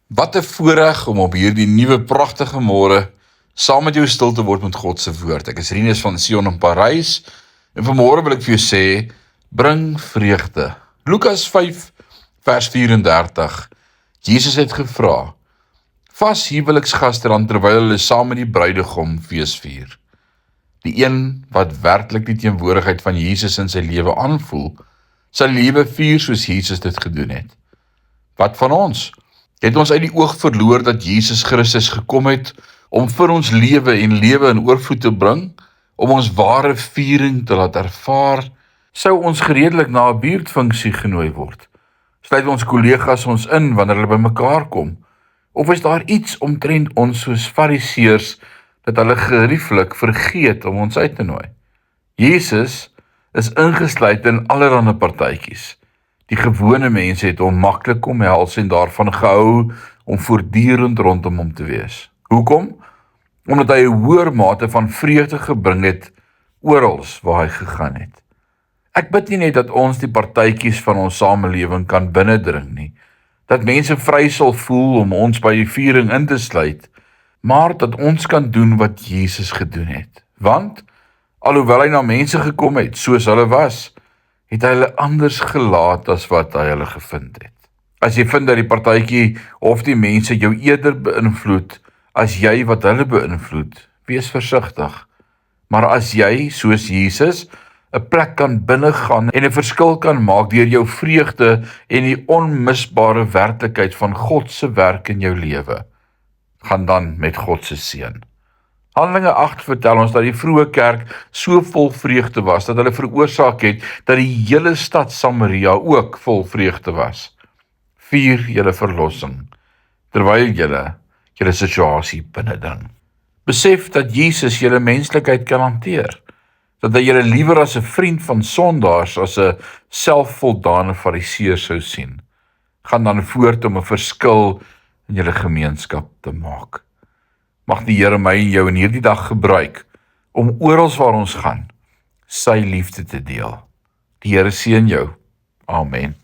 Wat 'n voorreg om op hierdie nuwe pragtige môre saam met jou stil te word met God se woord. Ek is Rinus van Sion in Parys en vanmôre wil ek vir jou sê, bring vreugde. Lukas 5 vers 34. Jesus het gevra: "Vas huweliksgaste dan terwyl hulle saam met die bruidegom fees vier?" Die een wat werklik die teenwoordigheid van Jesus in sy lewe aanvoel, sal die lewe vier soos Jesus dit gedoen het. Wat van ons? Het ons uit die oog verloor dat Jesus Christus gekom het om vir ons lewe en lewe in oorvloed te bring, om ons ware viering te laat ervaar? Sou ons gereedelik na 'n buurtfunksie genooi word? Sluit ons kollegas ons in wanneer hulle bymekaar kom? Of is daar iets omtrent ons soos fariseërs dat hulle gerieflik vergeet om ons uit te nooi? Jesus is ingesluit in allerlei partytjies. Die gewone mense het hom maklik omhels en daarvan gehou om voortdurend rondom hom te wees. Hoekom? Omdat hy 'n hoër mate van vreugde gebring het oral waar hy gegaan het. Ek bid nie net dat ons die partytjies van ons samelewing kan binnendring nie, dat mense vry sal voel om ons by die viering in te sluit, maar dat ons kan doen wat Jesus gedoen het. Want, alhoewel hy na mense gekom het soos hulle was, het hy hulle anders gelaat as wat hy hulle gevind het. As jy vind dat die partytjie of die mense jou eerder beïnvloed as jy wat hulle beïnvloed, wees versigtig. Maar as jy, soos Jesus, 'n plek kan binnegaan en 'n verskil kan maak deur jou vreugde en die onmisbare werklikheid van God se werk in jou lewe, gaan dan met God se seën. Handelinge 8 vertel ons dat die vroeë kerk so vol vreugde was, dat hulle veroorsaak het dat die hele stad Samaria ook vol vreugde was. Vier julle verlossing, terwyl julle situasie binnendring. Besef dat Jesus julle menslikheid kan hanteer, dat hy julle liewer as 'n vriend van sondaars as 'n selfvoldane fariseer sou sien. Gaan dan voort om 'n verskil in julle gemeenskap te maak. Mag die Here my en jou in hierdie dag gebruik om oral waar ons gaan, sy liefde te deel. Die Here seën jou. Amen.